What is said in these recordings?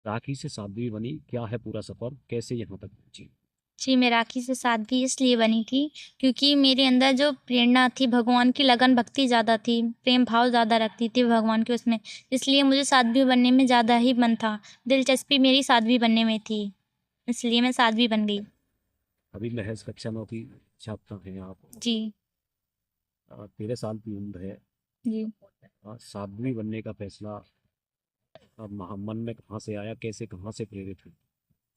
राखी से साध्वी बनी, क्या है पूरा सफ़र, कैसे यहाँ तक पहुँची? जी, मैं राखी से साध्वी इसलिए बनी थी क्योंकि मेरे अंदर जो प्रेरणा थी, भगवान की लगन भक्ति ज़्यादा थी, प्रेम भाव ज़्यादा रखती थी भगवान के उसमें, इसलिए मुझे साध्वी बनने में ज़्यादा ही मन था। दिलचस्पी मेरी साध्वी बनने में थी, इसलिए मैं साध्वी बन गई। अभी महज़ कक्षा 9 की छात्रा हैं आप। जी, 13 साल की उम्र है। जी। साध्वी बनने का फैसला मन में कहाँ से आया, कैसे, कहाँ से प्रेरित हुई?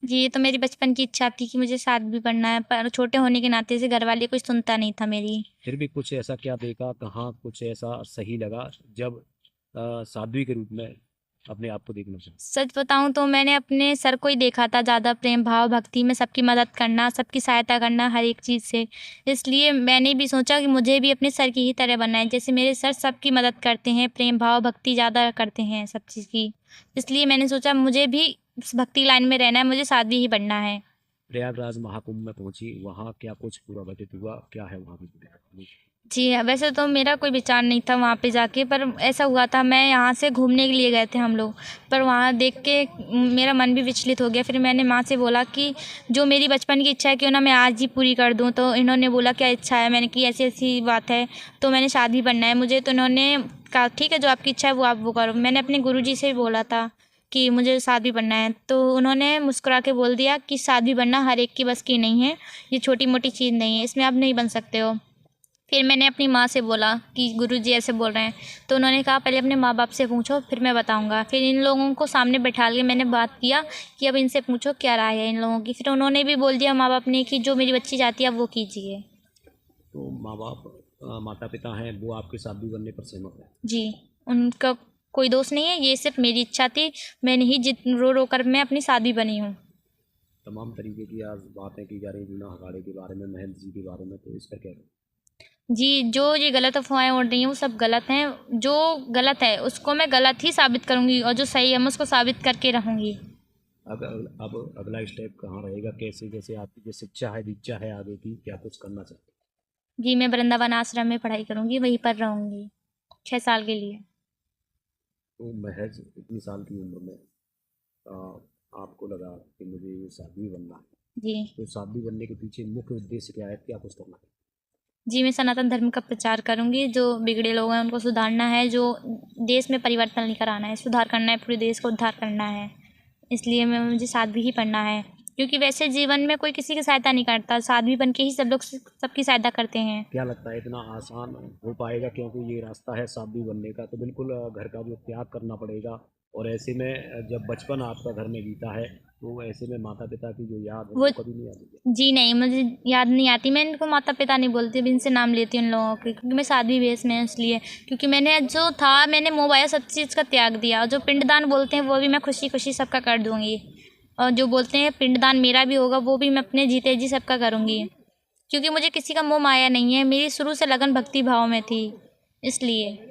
जी, ये तो मेरी बचपन की इच्छा थी कि मुझे साध्वी बनना है, पर छोटे होने के नाते से घरवाले कुछ सुनता नहीं था मेरी। फिर भी कुछ ऐसा क्या देखा, कहाँ कुछ ऐसा सही लगा जब साध्वी के रूप में अपने आप को देखना चाहा? सच बताऊँ तो मैंने अपने सर को ही देखा था ज़्यादा प्रेम भाव भक्ति में सबकी मदद करना, सबकी सहायता करना हर एक चीज़ से। इसलिए मैंने भी सोचा कि मुझे भी अपने सर की ही तरह बनना है। जैसे मेरे सर सबकी मदद करते हैं, प्रेम भाव भक्ति ज़्यादा करते हैं सब चीज़ की। इसलिए मैंने सोचा मुझे भी इस भक्ति लाइन में रहना है, मुझे साध्वी ही बनना है। प्रयागराज महाकुंभ में पहुंची, वहाँ क्या कुछ पूरा घटित हुआ, क्या है वहाँ की? जी, वैसे तो मेरा कोई विचार नहीं था वहाँ पे जाके, पर ऐसा हुआ था मैं यहाँ से घूमने के लिए गए थे हम लोग, पर वहाँ देख के मेरा मन भी विचलित हो गया। फिर मैंने माँ से बोला कि जो मेरी बचपन की इच्छा है क्यों ना मैं आज ही पूरी कर दूँ। तो इन्होंने बोला क्या इच्छा है? मैंने कि ऐसी-ऐसी बात है, तो मैंने शादी बनना है मुझे। तो इन्होंने कहा ठीक है जो आपकी इच्छा है वो आप वो करो। मैंने अपने गुरुजी से भी बोला था कि मुझे साध्वी बनना है, तो उन्होंने मुस्कुरा के बोल दिया कि साध्वी बनना हर एक की बस की नहीं है, ये छोटी-मोटी चीज़ नहीं है, इसमें आप नहीं बन सकते हो। फिर मैंने अपनी माँ से बोला कि गुरुजी ऐसे बोल रहे हैं, तो उन्होंने कहा पहले अपने माँ-बाप से पूछो फिर मैं बताऊँगा। फिर इन लोगों को सामने बैठा के मैंने बात किया कि अब इनसे पूछो क्या राय है इन लोगों की। फिर उन्होंने भी बोल दिया माँ-बाप ने कि जो मेरी बच्ची चाहती है आप वो कीजिए। तो माँ बाप, माता पिता हैं, वो आपके साध्वी बनने पर सहमत है? जी, उनका कोई दोष नहीं है, ये सिर्फ़ मेरी इच्छा थी, मैंने ही जिद रो-रो कर मैं अपनी साध्वी बनी हूँ। तमाम तरीके की आज बातें की जा रही बीना अखाड़े के बारे में, महंत जी के बारे में, तो इस पर क्या कहें? जी, जो ये गलत अफ़वाहें उड़ रही हैं वो सब गलत हैं। जो गलत है उसको मैं गलत ही साबित करूँगी और जो सही है मैं उसको साबित करके रहूँगी। अब अगला स्टेप कहाँ रहेगा, कैसे, जैसे आपकी जो शिक्षा है, दीक्षा है आगे की, क्या कुछ करना चाहते हैं? जी, मैं वृंदावन आश्रम में पढ़ाई करूँगी, वहीं पर रहूँगी 6 साल के लिए। तो महज इतनी साल की उम्र में आ, आपको लगा कि मुझे ये साध्वी बनना है, जी। तो साध्वी बनने के पीछे मुख्य उद्देश्य क्या है, क्या कुछ करना है? जी, मैं सनातन धर्म का प्रचार करूँगी, जो बिगड़े लोग हैं उनको सुधारना है, जो देश में परिवर्तन लेकर आना है, सुधार करना है, पूरे देश को उद्धार करना है। इसलिए मैं मुझे साध्वी ही बनना है, क्योंकि वैसे जीवन में कोई किसी की सहायता नहीं करता, साध्वी बन के ही सब लोग सबकी सहायता करते हैं। क्या लगता है इतना आसान हो पाएगा, क्योंकि ये रास्ता है साध्वी बनने का, तो बिल्कुल घर का जो त्याग करना पड़ेगा। और ऐसे में जब बचपन आपका घर में बीता है, तो ऐसे में माता पिता की जो याद है वो वो कभी नहीं आती है? जी नहीं, मुझे याद नहीं आती। मैं इनको माता-पिता नहीं बोलती, अब इनसे नाम लेती हूँ इन लोगों के, क्योंकि मैं साध्वी वेश में हूँ इसलिए। क्योंकि मैंने जो था मैंने मोह-माया सब चीज़ का त्याग दिया, और जो पिंडदान बोलते हैं वो भी मैं खुशी-खुशी सबका कर दूँगी। और जो बोलते हैं पिंडदान मेरा भी होगा वो भी मैं अपने जीते जी सबका करूँगी। क्योंकि मुझे किसी का मोह-माया नहीं है, मेरी शुरू से लगन भक्ति भाव में थी, इसलिए।